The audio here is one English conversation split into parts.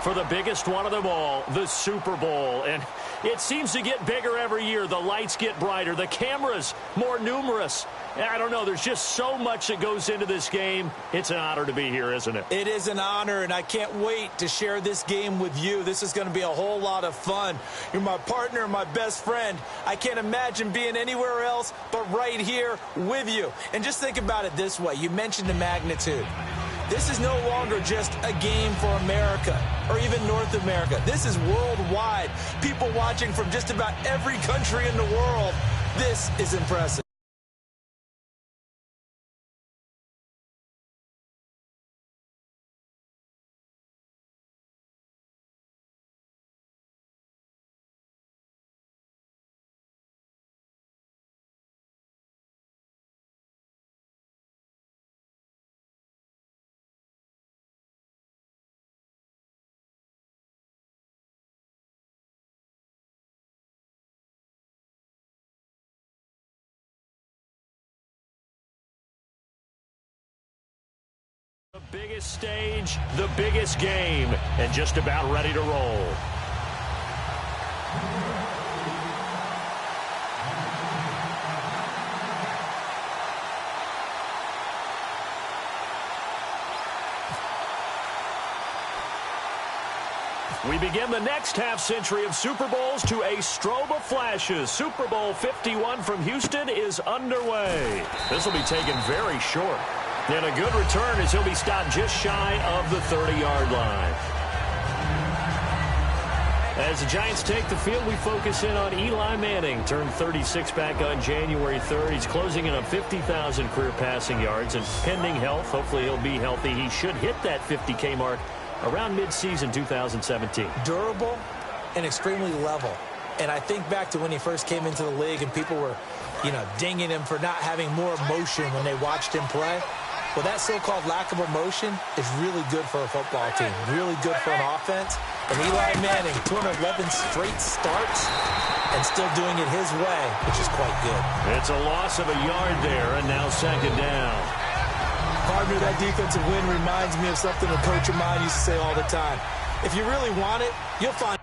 for the biggest one of them all, the Super Bowl. And it seems to get bigger every year. The lights get brighter. The cameras more numerous. I don't know. There's just so much that goes into this game. It's an honor to be here, isn't it? It is an honor, and I can't wait to share this game with you. This is going to be a whole lot of fun. You're my partner, my best friend. I can't imagine being anywhere else but right here with you. And just think about it this way. You mentioned the magnitude. This is no longer just a game for America or even North America. This is worldwide. People watching from just about every country in the world. This is impressive. The biggest stage, the biggest game, and just about ready to roll. We begin the next half-century of Super Bowls to a strobe of flashes. Super Bowl 51 from Houston is underway. This will be taken very short. And a good return as he'll be stopped just shy of the 30-yard line. As the Giants take the field, we focus in on Eli Manning. Turned 36 back on January 3rd. He's closing in on 50,000 career passing yards. And pending health, hopefully he'll be healthy. He should hit that 50K mark around midseason 2017. Durable and extremely level. And I think back to when he first came into the league and people were, dinging him for not having more emotion when they watched him play. Well, that so-called lack of emotion is really good for a football team, really good for an offense. And Eli Manning, 211 straight starts and still doing it his way, which is quite good. It's a loss of a yard there, and now second down. Partner, that defensive win reminds me of something a coach of mine used to say all the time. If you really want it, you'll find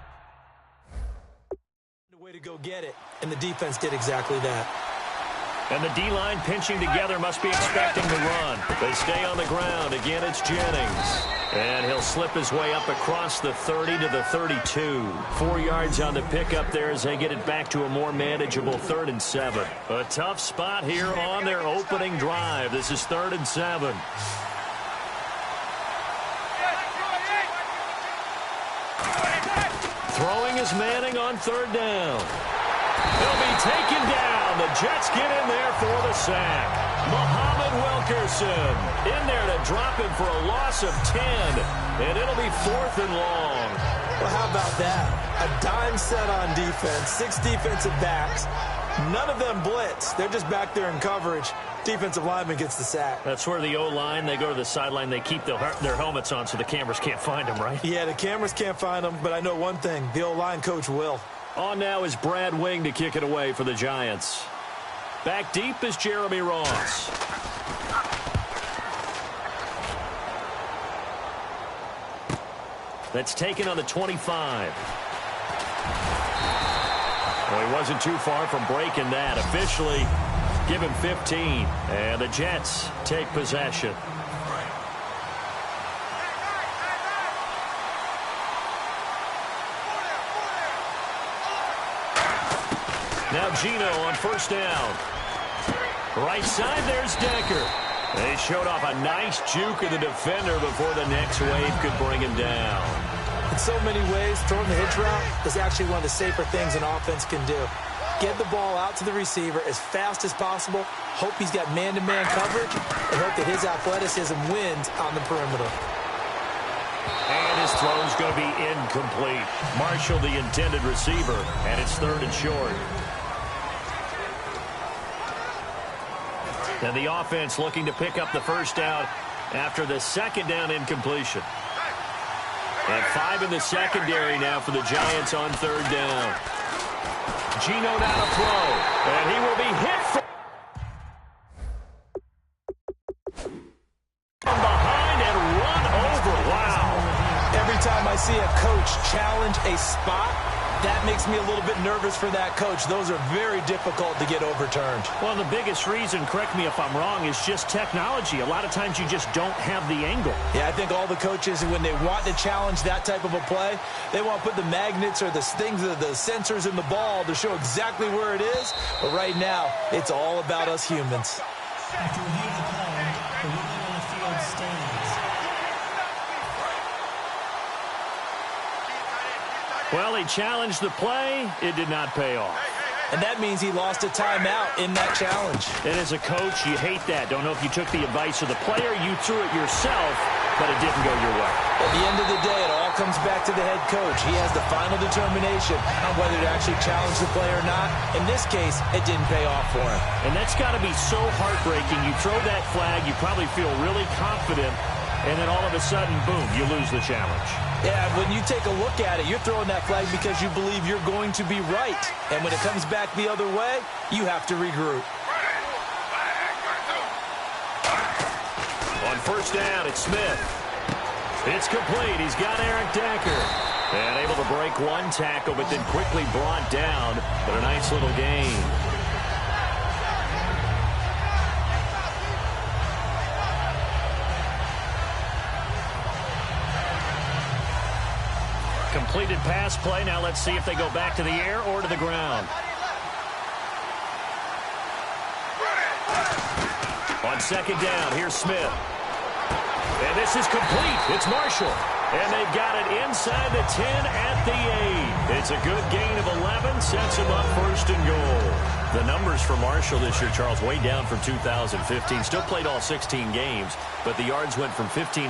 a way to go get it. And the defense did exactly that. And the D-line pinching together must be expecting the run. They stay on the ground. Again, it's Jennings. And he'll slip his way up across the 30 to the 32. 4 yards on the pickup there as they get it back to a more manageable 3rd and 7. A tough spot here on their opening drive. This is 3rd and 7. Throwing is Manning on 3rd down. He'll be taken down. The Jets get in there for the sack. Muhammad Wilkerson in there to drop him for a loss of 10. And it'll be 4th and long. Well, how about that? A dime set on defense. 6 defensive backs. None of them blitz. They're just back there in coverage. Defensive lineman gets the sack. That's where the O-line, they go to the sideline. They keep their helmets on so the cameras can't find them, right? Yeah, the cameras can't find them, but I know one thing. The O-line coach will. On now is Brad Wing to kick it away for the Giants. Back deep is Jeremy Ross. That's taken on the 25. Well, he wasn't too far from breaking that. Officially, give him 15. And the Jets take possession. Now Gino on 1st down. Right side, there's Decker. They showed off a nice juke of the defender before the next wave could bring him down. In so many ways, throwing the hitch route is actually one of the safer things an offense can do. Get the ball out to the receiver as fast as possible, hope he's got man-to-man coverage, and hope that his athleticism wins on the perimeter. And his throw's going to be incomplete. Marshall, the intended receiver, and it's 3rd and short. And the offense looking to pick up the 1st down after the 2nd down incompletion. And 5 in the secondary now for the Giants on 3rd down. Gino now to throw. And he will be hit from behind and run over. Wow. Every time I see a coach challenge a spot, that makes me a little bit nervous for that coach. Those are very difficult to get overturned. Well, the biggest reason, correct me if I'm wrong, is just technology. A lot of times you just don't have the angle. Yeah, I think all the coaches, when they want to challenge that type of a play, they want to put the magnets or the things, the sensors in the ball to show exactly where it is. But right now, it's all about us humans. After reviewing the play, the ruling on the field stands. Well, he challenged the play. It did not pay off. And that means he lost a timeout in that challenge. And as a coach, you hate that. Don't know if you took the advice of the player, you threw it yourself, but it didn't go your way. At the end of the day, it all comes back to the head coach. He has the final determination on whether to actually challenge the play or not. In this case, it didn't pay off for him. And that's got to be so heartbreaking. You throw that flag, you probably feel really confident, and then all of a sudden, boom, you lose the challenge. Yeah, when you take a look at it, you're throwing that flag because you believe you're going to be right. And when it comes back the other way, you have to regroup. On first down, it's Smith. It's complete. He's got Eric Decker. And able to break one tackle, but then quickly brought down. But a nice little gain. Completed pass play. Now let's see if they go back to the air or to the ground. On second down, here's Smith. And this is complete. It's Marshall. And they've got it inside the 10 at the 8. It's a good gain of 11. Sets them up first and goal. The numbers for Marshall this year, Charles, way down from 2015. Still played all 16 games, but the yards went from 1,500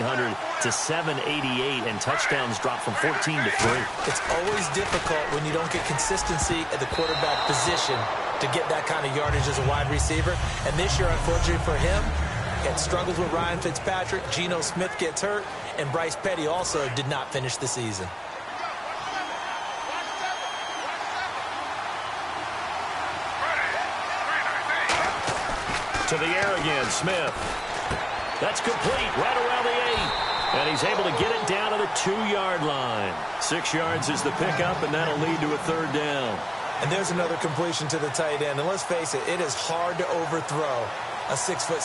to 788, and touchdowns dropped from 14 to 3. It's always difficult when you don't get consistency at the quarterback position to get that kind of yardage as a wide receiver. And this year, unfortunately for him, he had struggles with Ryan Fitzpatrick. Geno Smith gets hurt, and Bryce Petty also did not finish the season. To the air again, Smith. That's complete right around the 8. And he's able to get it down to the 2-yard line. 6 yards is the pickup, and that'll lead to a third down. And there's another completion to the tight end. And let's face it, it is hard to overthrow a 6'6"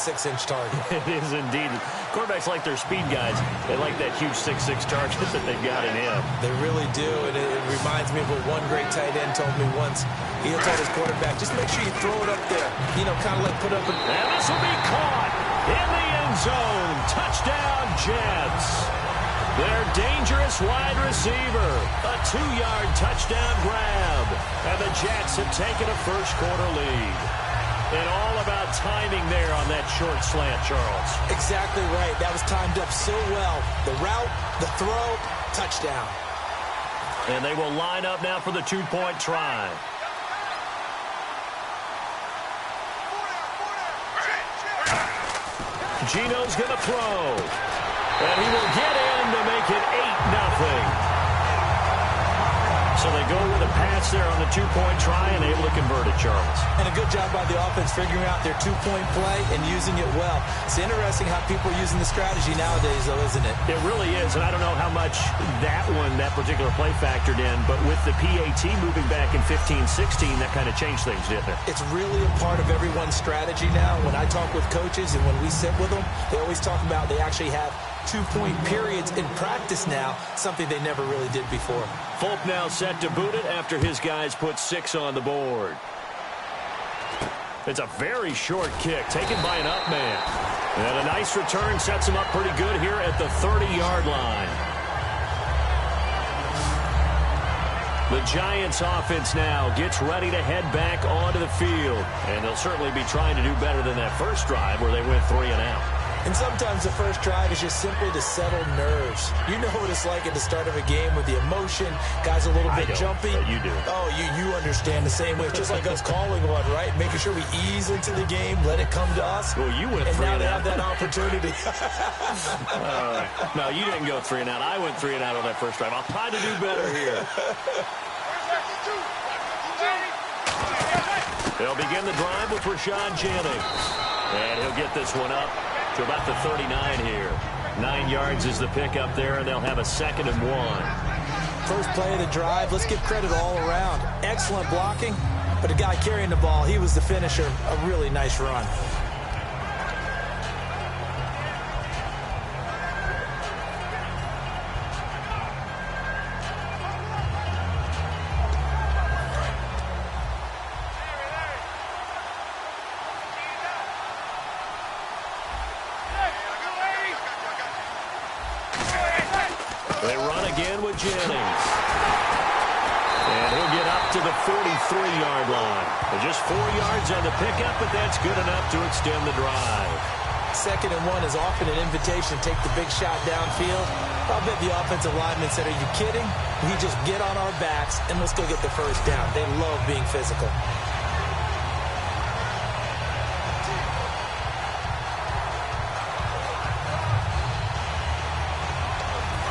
target. It is indeed. Quarterbacks like their speed guys. They like that huge 6'6" target that they've got in him. They really do, and it reminds me of what one great tight end told me once. He told his quarterback, just make sure you throw it up there. You know, kind of like put up a... And this will be caught in the end zone. Touchdown, Jets. Their dangerous wide receiver. A 2-yard touchdown grab. And the Jets have taken a first-quarter lead. And all about timing there on that short slant, Charles. Exactly right. That was timed up so well. The route, the throw, touchdown. And they will line up now for the 2-point try. Geno's going to throw. And he will get in to make it 8-0. So they go with a pass there on the 2-point try and able to convert it, Charles. And a good job by the offense figuring out their 2-point play and using it well. It's interesting how people are using the strategy nowadays, though, isn't it? It really is, and I don't know how much that particular play factored in, but with the PAT moving back in 15-16, that kind of changed things, didn't it? It's really a part of everyone's strategy now. When I talk with coaches and when we sit with them, they always talk about they actually have 2-point periods in practice now, something they never really did before. Fulp now set to boot it after his guys put 6 on the board. It's a very short kick taken by an up man. And a nice return sets him up pretty good here at the 30-yard line. The Giants offense now gets ready to head back onto the field. And they'll certainly be trying to do better than that first drive where they went 3 and out. And sometimes the first drive is just simply to settle nerves. You know what it's like at the start of a game with the emotion. Guys a little bit jumpy. You do. Oh, you understand the same way. It's just like us calling one, right? Making sure we ease into the game, let it come to us. Well, you went and 3 now and they out. have that opportunity. No, you didn't go 3 and out. I went 3 and out on that first drive. I'll try to do better here. They'll begin the drive with Rashad Jennings. And he'll get this one up to about the 39 here. 9 yards is the pickup there, and they'll have a 2nd and 1. First play of the drive, let's give credit all around. Excellent blocking, but the guy carrying the ball, he was the finisher. A really nice run. They run again with Jennings. And he'll get up to the 43-yard line. Just 4 yards on the pickup, but that's good enough to extend the drive. 2nd and 1 is often an invitation to take the big shot downfield. I'll bet the offensive lineman said, "Are you kidding? We just get on our backs and let's go get the first down." They love being physical.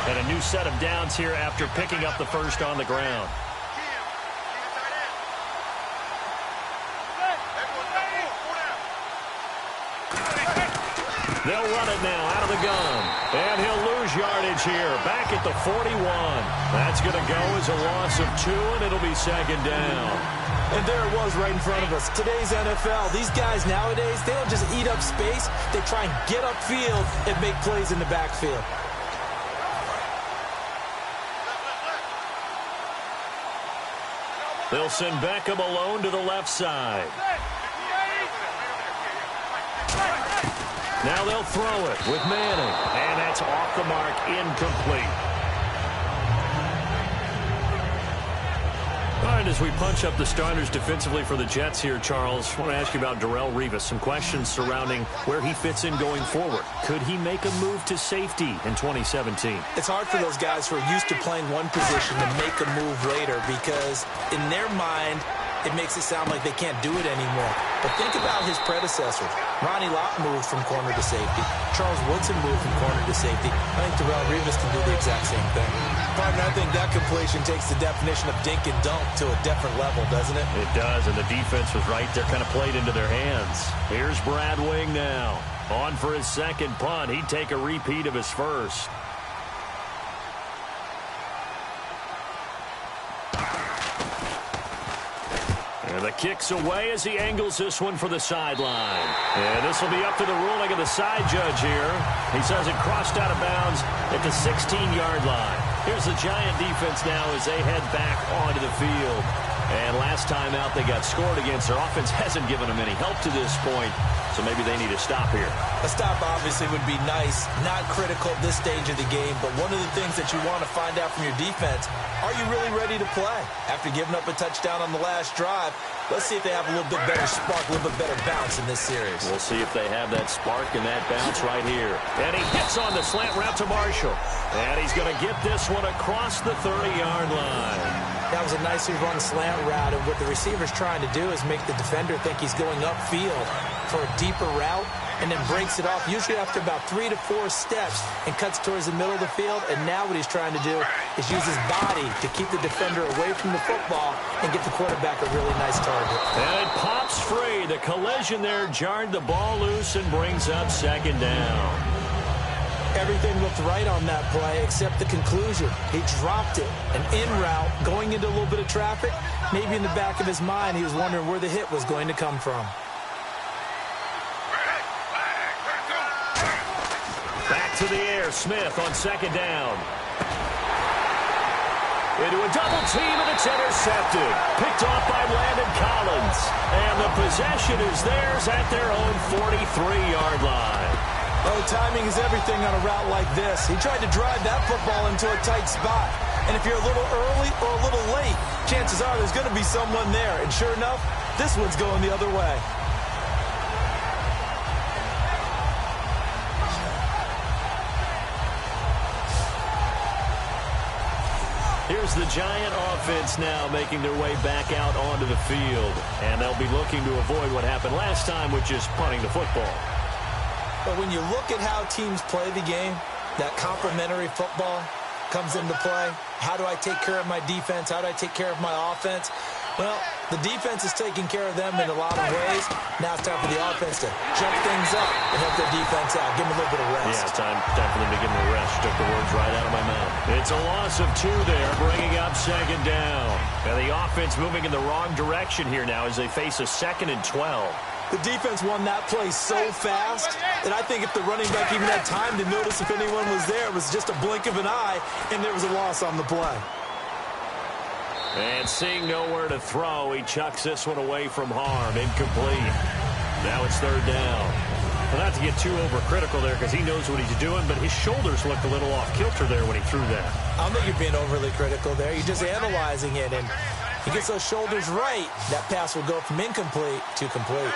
And a new set of downs here after picking up the first on the ground. They'll run it now out of the gun. And he'll lose yardage here. Back at the 41. That's going to go as a loss of 2, and it'll be 2nd down. And there it was right in front of us. Today's NFL, these guys nowadays, they don't just eat up space. They try and get upfield and make plays in the backfield. They'll send Beckham alone to the left side. Now they'll throw it with Manning. And that's off the mark, incomplete. All right, as we punch up the starters defensively for the Jets here, Charles, I want to ask you about Darrelle Revis. Some questions surrounding where he fits in going forward. Could he make a move to safety in 2017? It's hard for those guys who are used to playing one position to make a move later because in their mind, it makes it sound like they can't do it anymore. But think about his predecessors. Ronnie Lott moved from corner to safety. Charles Woodson moved from corner to safety. I think Darrelle Revis can do the exact same thing. Partner, I think that completion takes the definition of dink and dunk to a different level, doesn't it? It does, and the defense was right there, kind of played into their hands. Here's Brad Wing now. On for his 2nd punt. He'd take a repeat of his first. And the kick's away as he angles this one for the sideline. And this will be up to the ruling of the side judge here. He says it crossed out of bounds at the 16-yard line. Here's the Giant defense now as they head back onto the field. And last time out they got scored against. Their offense hasn't given them any help to this point, so maybe they need a stop here. A stop obviously would be nice, not critical at this stage of the game, but one of the things that you want to find out from your defense, are you really ready to play? After giving up a touchdown on the last drive, let's see if they have a little bit better spark, a little bit better bounce in this series. We'll see if they have that spark and that bounce right here. And he hits on the slant route to Marshall. And he's going to get this one across the 30-yard line. That was a nicely run slant route, and what the receiver's trying to do is make the defender think he's going upfield for a deeper route, and then breaks it off, usually after about 3 to 4 steps, and cuts towards the middle of the field. And now what he's trying to do is use his body to keep the defender away from the football and get the quarterback a really nice target. And it pops free. The collision there jarred the ball loose and brings up 2nd down. Everything looked right on that play except the conclusion. He dropped it. An in route, going into a little bit of traffic. Maybe in the back of his mind, he was wondering where the hit was going to come from. Back to the air, Smith on 2nd down. Into a double team, and it's intercepted. Picked off by Landon Collins. And the possession is theirs at their own 43-yard line. Oh, timing is everything on a route like this. He tried to drive that football into a tight spot. And if you're a little early or a little late, chances are there's going to be someone there. And sure enough, this one's going the other way. Here's the Giant offense now making their way back out onto the field. And they'll be looking to avoid what happened last time, which is punting the football. But when you look at how teams play the game, that complementary football comes into play. How do I take care of my defense? How do I take care of my offense? Well, the defense is taking care of them in a lot of ways. Now it's time for the offense to jump things up and help their defense out. Give them a little bit of rest. Yeah, time for them to give them a rest. Took the words right out of my mouth. It's a loss of 2 there, bringing up second down. And the offense moving in the wrong direction here now as they face a 2nd and 12. The defense won that play so fast that I think if the running back even had time to notice if anyone was there, it was just a blink of an eye, and there was a loss on the play. And seeing nowhere to throw, he chucks this one away from harm. Incomplete. Now it's 3rd down. Well, not to get too overcritical there because he knows what he's doing, but his shoulders looked a little off kilter there when he threw that. I don't think you're being overly critical there. You're just analyzing it, and he gets those shoulders right. That pass will go from incomplete to complete.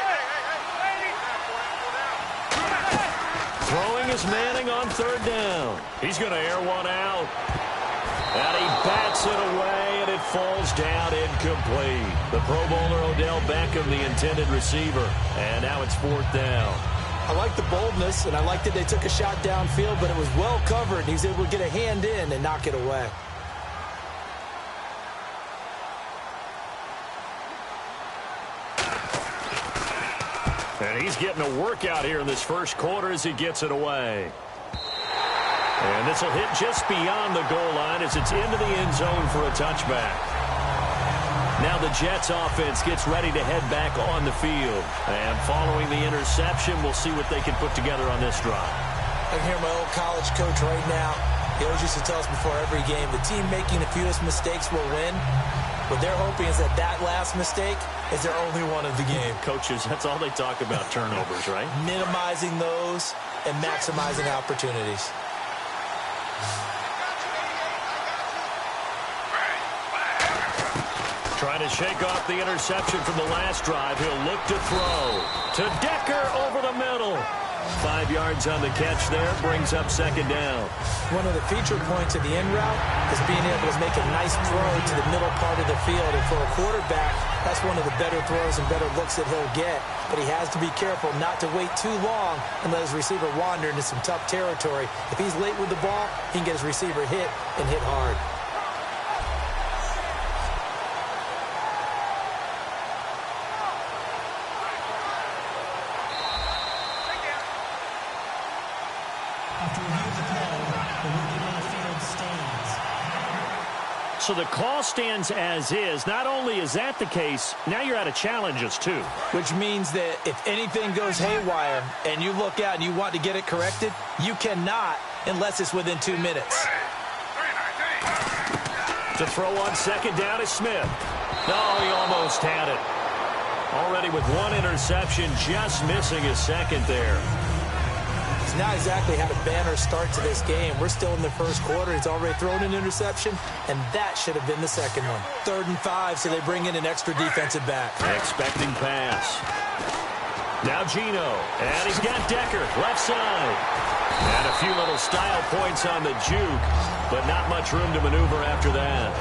Throwing is Manning on 3rd down. He's going to air one out. And he bats it away, and it falls down incomplete. The Pro Bowler Odell Beckham, the intended receiver. And now it's 4th down. I like the boldness, and I like that they took a shot downfield, but it was well covered, and he's able to get a hand in and knock it away. And he's getting a workout here in this first quarter as he gets it away. And this will hit just beyond the goal line as it's into the end zone for a touchback. Now the Jets offense gets ready to head back on the field. And following the interception, we'll see what they can put together on this drive. I can hear my old college coach right now. He always used to tell us before every game, the team making the fewest mistakes will win. What they're hoping is that that last mistake is their only one of the game. Coaches, that's all they talk about, turnovers, right? Minimizing those and maximizing opportunities. Trying to shake off the interception from the last drive. He'll look to throw. To Decker over the middle. 5 yards on the catch there. Brings up second down. One of the feature points of the end route is being able to make a nice throw to the middle part of the field. And for a quarterback, that's one of the better throws and better looks that he'll get. But he has to be careful not to wait too long and let his receiver wander into some tough territory. If he's late with the ball, he can get his receiver hit and hit hard. After review of the play, the ruling on the field stands. So the call stands as is. Not only is that the case, now you're out of challenges too. Which means that if anything goes haywire and you look out and you want to get it corrected, you cannot unless it's within 2 minutes. To throw on second down is Smith. No, he almost had it. Already with 1 interception, just missing his second there. He's not exactly had a banner start to this game. We're still in the first quarter. He's already thrown an interception, and that should have been the second one. 3rd and 5, so they bring in an extra defensive back. Expecting pass. Now Gino, and he's got Decker, left side. And a few little style points on the juke, but not much room to maneuver after that.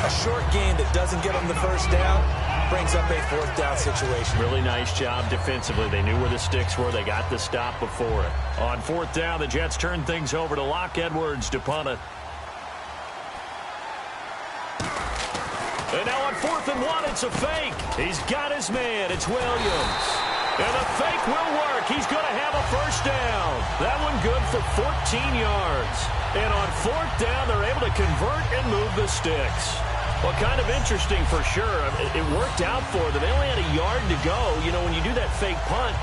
A short game that doesn't get him the first down brings up a 4th down situation. Really nice job defensively. They knew where the sticks were. They got the stop before it. On 4th down, the Jets turn things over to Locke Edwards to punt it. And now on 4th and 1, it's a fake. He's got his man. It's Williams. And the fake will work. He's going to have a first down. That one good for 14 yards. And on 4th down, they're able to convert and move the sticks. Well, kind of interesting for sure. It worked out for them. They only had a yard to go. You know, when you do that fake punt,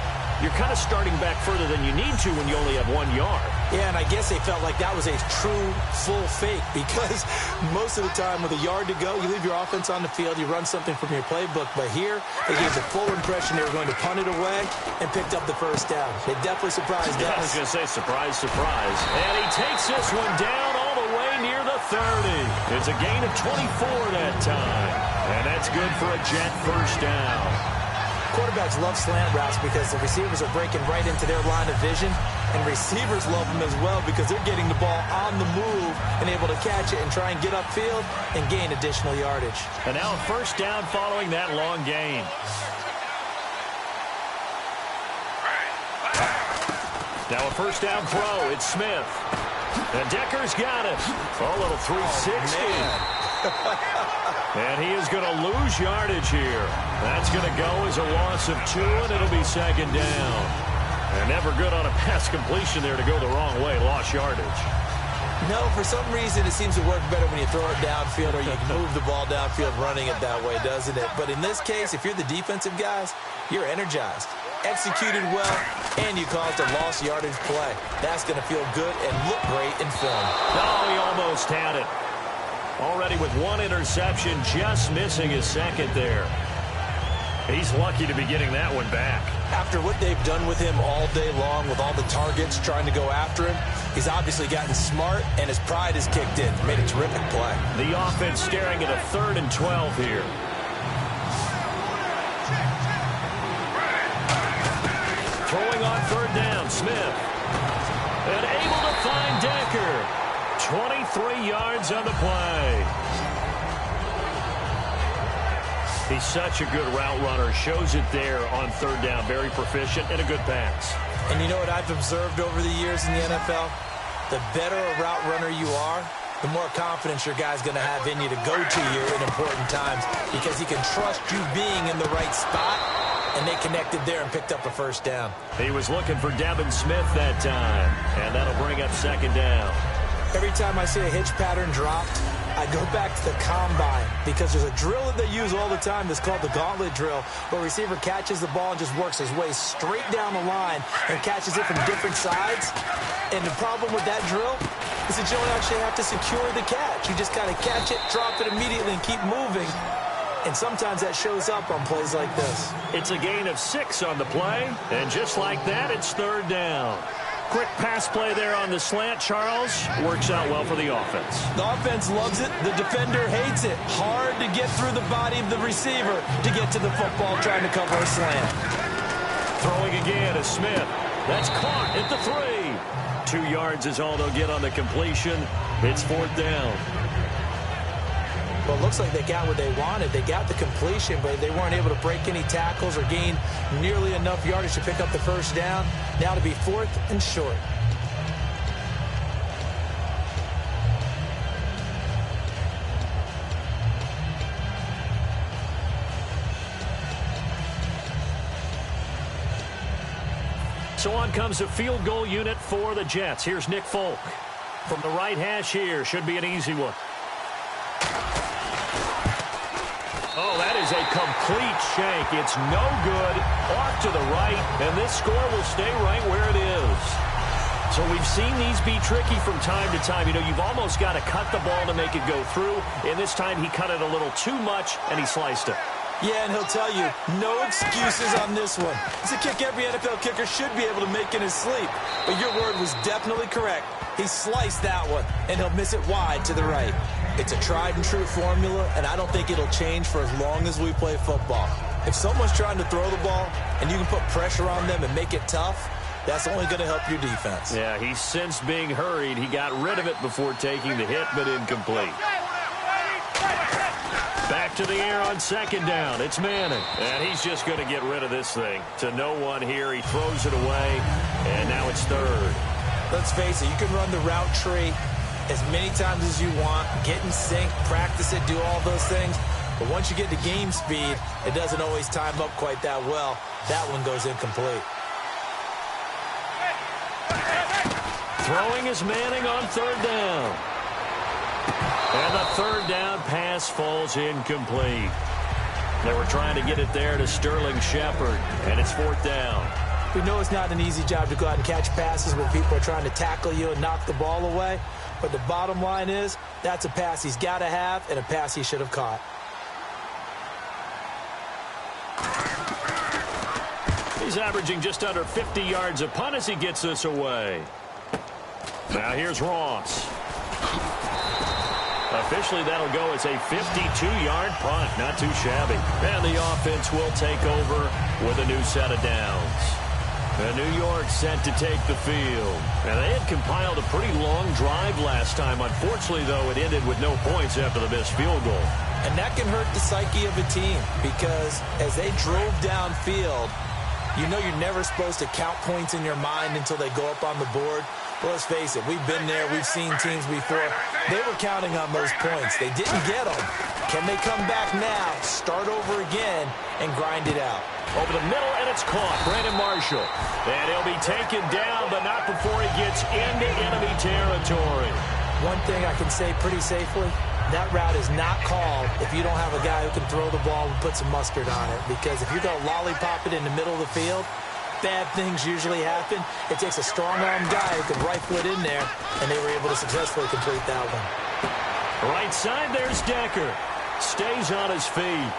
you're kind of starting back further than you need to when you only have 1 yard. Yeah, and I guess they felt like that was a true full fake because most of the time with a yard to go, you leave your offense on the field, you run something from your playbook. But here, they gave the full impression they were going to punt it away and picked up the first down. They definitely surprised us. I was going to say surprise, surprise. And he takes this one down all the way near the 30. It's a gain of 24 that time. And that's good for a Jet first down. Quarterbacks love slant routes because the receivers are breaking right into their line of vision, and receivers love them as well because they're getting the ball on the move and able to catch it and try and get upfield and gain additional yardage. And now a first down following that long gain. Now a first down throw. It's Smith. And Decker's got it. Oh, a little 360. Oh, And he is going to lose yardage here. That's going to go as a loss of 2, and it'll be second down. And never good on a pass completion there to go the wrong way. Lost yardage. No, for some reason it seems to work better when you throw it downfield or you can move the ball downfield running it that way, doesn't it? But in this case, if you're the defensive guys, you're energized, executed well, and you caused a lost yardage play. That's going to feel good and look great in film. Oh, he almost had it. Already with 1 interception, just missing his second there. He's lucky to be getting that one back. After what they've done with him all day long with all the targets trying to go after him, he's obviously gotten smart, and his pride has kicked in. Made a terrific play. The offense staring at a 3rd and 12 here. Throwing on 3rd down, Smith. And able to find Decker. 23 yards on the play. He's such a good route runner. Shows it there on 3rd down. Very proficient and a good pass. And you know what I've observed over the years in the NFL? The better a route runner you are, the more confidence your guy's going to have in you to go to you in important times because he can trust you being in the right spot, and they connected there and picked up a 1st down. He was looking for Devin Smith that time, and that'll bring up 2nd down. Every time I see a hitch pattern dropped, I go back to the combine because there's a drill that they use all the time that's called the gauntlet drill, where a receiver catches the ball and just works his way straight down the line and catches it from different sides. And the problem with that drill is that you don't actually have to secure the catch. You just kind of catch it, drop it immediately, and keep moving. And sometimes that shows up on plays like this. It's a gain of 6 on the play, and just like that, it's 3rd down. Quick pass play there on the slant, Charles. Works out well for the offense. The offense loves it. The defender hates it. Hard to get through the body of the receiver to get to the football trying to cover a slant. Throwing again is Smith. That's caught at the 3. 2 yards is all they'll get on the completion. It's 4th down. Well, it looks like they got what they wanted. They got the completion, but they weren't able to break any tackles or gain nearly enough yardage to pick up the 1st down. Now to be 4th and short. So on comes a field goal unit for the Jets. Here's Nick Folk. From the right hash here, should be an easy one. Oh, that is a complete shank. It's no good. Off to the right, and this score will stay right where it is. So we've seen these be tricky from time to time. You know, you've almost got to cut the ball to make it go through. And this time he cut it a little too much, and he sliced it. Yeah, and he'll tell you, no excuses on this one. It's a kick every NFL kicker should be able to make in his sleep. But your word was definitely correct. He sliced that one, and he'll miss it wide to the right. It's a tried-and-true formula, and I don't think it'll change for as long as we play football. If someone's trying to throw the ball, and you can put pressure on them and make it tough, that's only going to help your defense. Yeah, he's since being hurried. He got rid of it before taking the hit, but incomplete. Back to the air on 2nd down. It's Manning. And he's just going to get rid of this thing. To no one here. He throws it away, and now it's 3rd. Let's face it, you can run the route tree as many times as you want, get in sync, practice it, do all those things. But once you get to game speed, it doesn't always time up quite that well. That one goes incomplete. Throwing is Manning on 3rd down. And the 3rd down pass falls incomplete. They were trying to get it there to Sterling Shepard, and it's 4th down. We know it's not an easy job to go out and catch passes when people are trying to tackle you and knock the ball away. But the bottom line is, that's a pass he's got to have and a pass he should have caught. He's averaging just under 50 yards a punt as he gets this away. Now here's Ross. Officially, that'll go as a 52-yard punt. Not too shabby. And the offense will take over with a new set of downs. And New York set to take the field. And they had compiled a pretty long drive last time. Unfortunately, though, it ended with no points after the missed field goal. And that can hurt the psyche of a team because as they drove downfield, you know you're never supposed to count points in your mind until they go up on the board. Well, let's face it, we've been there. We've seen teams before. They were counting on those points. They didn't get them. Can they come back now, start over again, and grind it out? Over the middle, and it's caught. Brandon Marshall. And he'll be taken down, but not before he gets into enemy territory. One thing I can say pretty safely, that route is not called if you don't have a guy who can throw the ball and put some mustard on it. Because if you're going to lollipop it in the middle of the field, bad things usually happen. It takes a strong-arm guy who can rifle it in there, and they were able to successfully complete that one. Right side, there's Decker. Stays on his feet.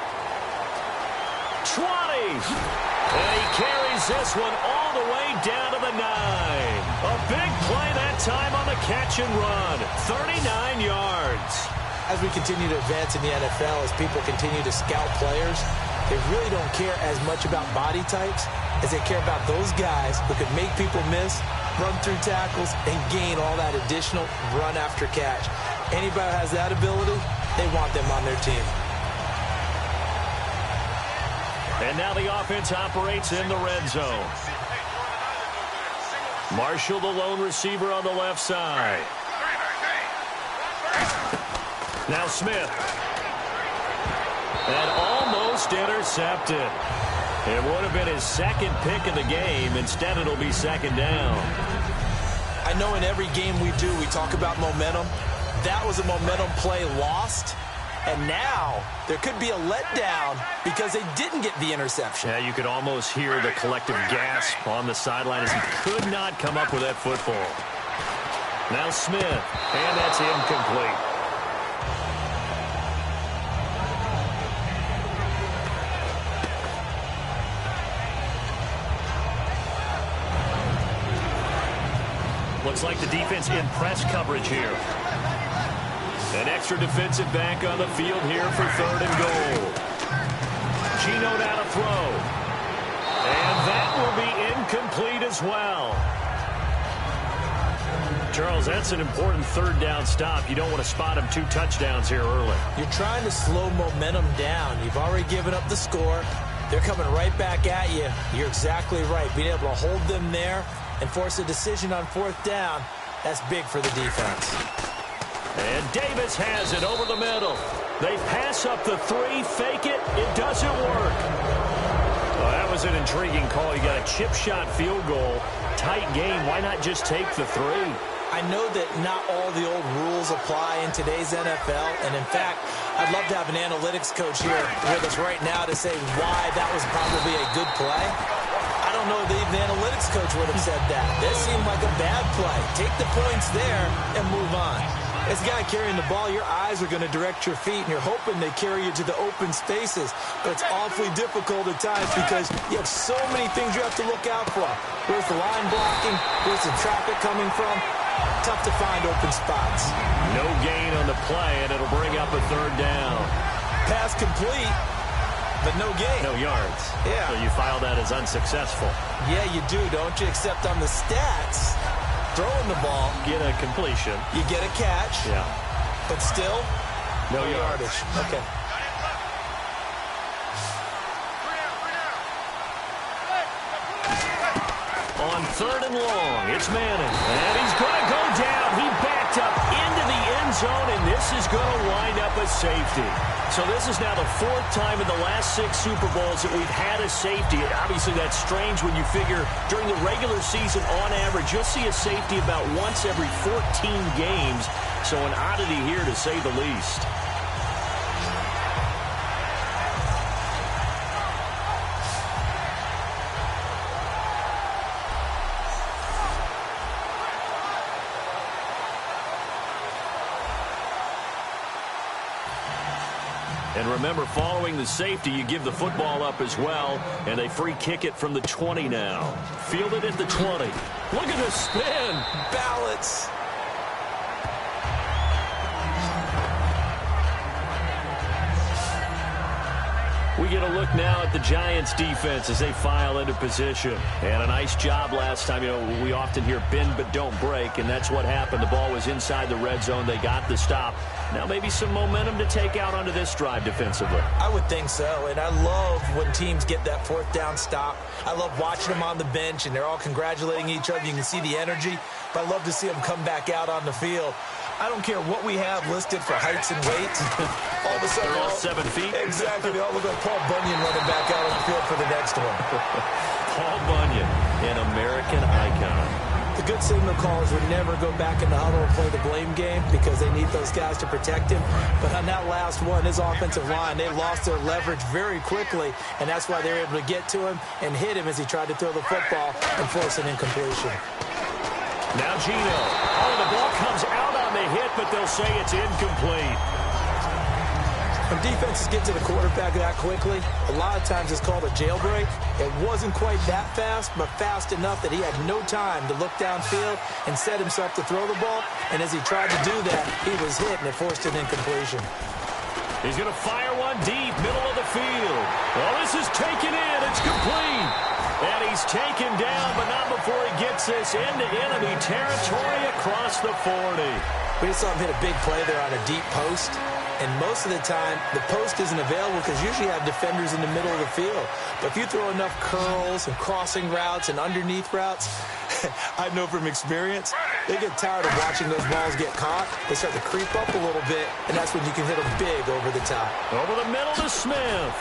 20! And he carries this one all the way down to the 9. A big play that time on the catch and run. 39 yards. As we continue to advance in the NFL, as people continue to scout players, they really don't care as much about body types as they care about those guys who can make people miss, run through tackles, and gain all that additional run after catch. Anybody who has that ability, they want them on their team. And now the offense operates in the red zone. Marshall, the lone receiver on the left side. Now Smith. And almost intercepted. It would have been his second pick of the game. Instead, it'll be second down. I know in every game we do, we talk about momentum. That was a momentum play lost. And now there could be a letdown because they didn't get the interception. Yeah, you could almost hear the collective gasp on the sideline as he could not come up with that football. Now Smith, and that's incomplete. Looks like the defense in press coverage here. An extra defensive back on the field here for 3rd and goal. Gino down to throw. And that will be incomplete as well. Charles, that's an important 3rd down stop. You don't want to spot him 2 touchdowns here early. You're trying to slow momentum down. You've already given up the score. They're coming right back at you. You're exactly right. Being able to hold them there and force a decision on 4th down, that's big for the defense. And Davis has it over the middle. They pass up the 3, fake it. It doesn't work. Well, that was an intriguing call. You got a chip shot field goal. Tight game. Why not just take the 3? I know that not all the old rules apply in today's NFL. And, in fact, I'd love to have an analytics coach here with us right now to say why that was probably a good play. I don't know that even the analytics coach would have said that. This seemed like a bad play. Take the points there and move on. As a guy carrying the ball, your eyes are going to direct your feet, and you're hoping they carry you to the open spaces. But it's awfully difficult at times because you have so many things you have to look out for. Where's the line blocking? Where's the traffic coming from? Tough to find open spots. No gain on the play, and it'll bring up a 3rd down. Pass complete, but no gain. No yards. Yeah. So you file that as unsuccessful. Yeah, you do, don't you? Except on the stats, throwing the ball, Get a completion. you get a catch, Yeah. but still, No yards. yardage. Okay. On 3rd and long, it's Manning. And he's going to go down. He backed up into the end zone, and this is going to wind up a safety. So this is now the 4th time in the last 6 Super Bowls that we've had a safety. Obviously, that's strange when you figure during the regular season, on average, you'll see a safety about once every 14 games. So an oddity here, to say the least. And remember, following the safety, you give the football up as well, and they free kick it from the 20 now. Fielded at the 20. Look at the spin. Balance. We get a look now at the Giants' defense as they file into position. And a nice job last time. You know, we often hear bend but don't break, and that's what happened. The ball was inside the red zone. They got the stop. Now maybe some momentum to take out onto this drive defensively. I would think so, and I love when teams get that fourth down stop. I love watching them on the bench, and they're all congratulating each other. You can see the energy, but I love to see them come back out on the field. I don't care what we have listed for heights and weights. All of a sudden, all 7 feet. Exactly. They all look like Paul Bunyan running back out on the field for the next one. Paul Bunyan, an American icon. The good signal callers would never go back in the huddle and play the blame game because they need those guys to protect him. But on that last one, his offensive line, they lost their leverage very quickly, and that's why they were able to get to him and hit him as he tried to throw the football and force an incompletion. Now Gino. Oh, the ball comes out on the hit, but they'll say it's incomplete. When defenses get to the quarterback that quickly, a lot of times it's called a jailbreak. It wasn't quite that fast, but fast enough that he had no time to look downfield and set himself to throw the ball. And as he tried to do that, he was hit, and it forced an incompletion. He's going to fire one deep, middle of the field. Well, this is taken in. It's complete. And he's taken down, but not before he gets this into enemy territory across the 40. We just saw him hit a big play there on a deep post. And most of the time, the post isn't available because usually you have defenders in the middle of the field. But if you throw enough curls and crossing routes and underneath routes, I know from experience, they get tired of watching those balls get caught. They start to creep up a little bit, and that's when you can hit them big over the top. Over the middle to Smith.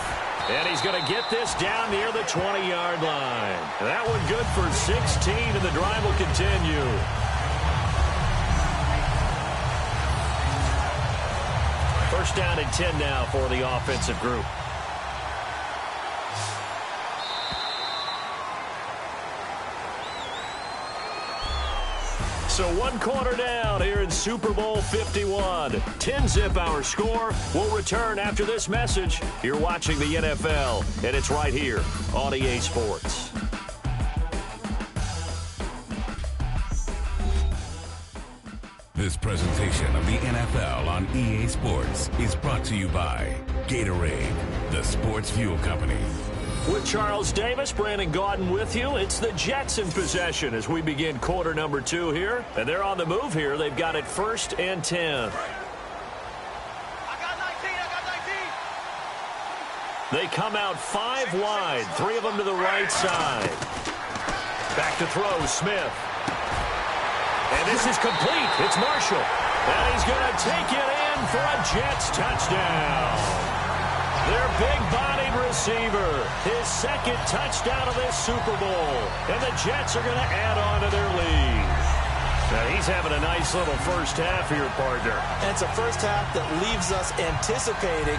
And he's going to get this down near the 20-yard line. That one good for 16, and the drive will continue. First down and 10 now for the offensive group. So 1 quarter down here in Super Bowl 51. 10-zip our score. We'll return after this message. You're watching the NFL, and it's right here on EA Sports. This presentation of the NFL on EA Sports is brought to you by Gatorade, the sports fuel company. With Charles Davis, Brandon Gaudin with you. It's the Jets in possession as we begin quarter number 2 here. And they're on the move here. They've got it 1st and 10. I got 19. They come out 5 wide, 3 of them to the right side. Back to throw, Smith. And this is complete. It's Marshall. And he's going to take it in for a Jets touchdown. Their big-bodied receiver, his 2nd touchdown of this Super Bowl. And the Jets are going to add on to their lead. Now, he's having a nice little first half here, partner. And it's a first half that leaves us anticipating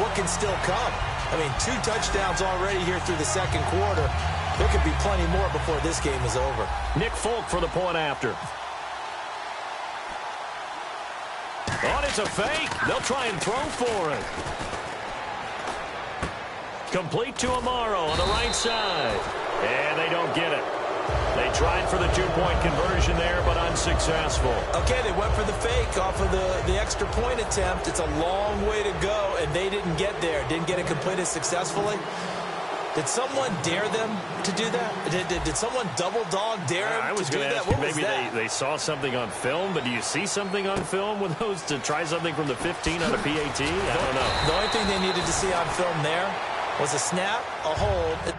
what can still come. I mean, 2 touchdowns already here through the 2nd quarter. There could be plenty more before this game is over. Nick Folk for the point after. Oh, it's a fake. They'll try and throw for it. Complete to Amaro on the right side. And they don't get it. They tried for the 2-point conversion there, but unsuccessful. Okay, they went for the fake off of the extra point attempt. It's a long way to go, and they didn't get there. Didn't get it completed successfully. Did someone dare them to do that? Did someone double dog dare them to do that? What was that? Maybe they saw something on film, but do you see something on film with those to try something from the 15 on a PAT? I don't know. The only thing they needed to see on film there was a snap, a hold.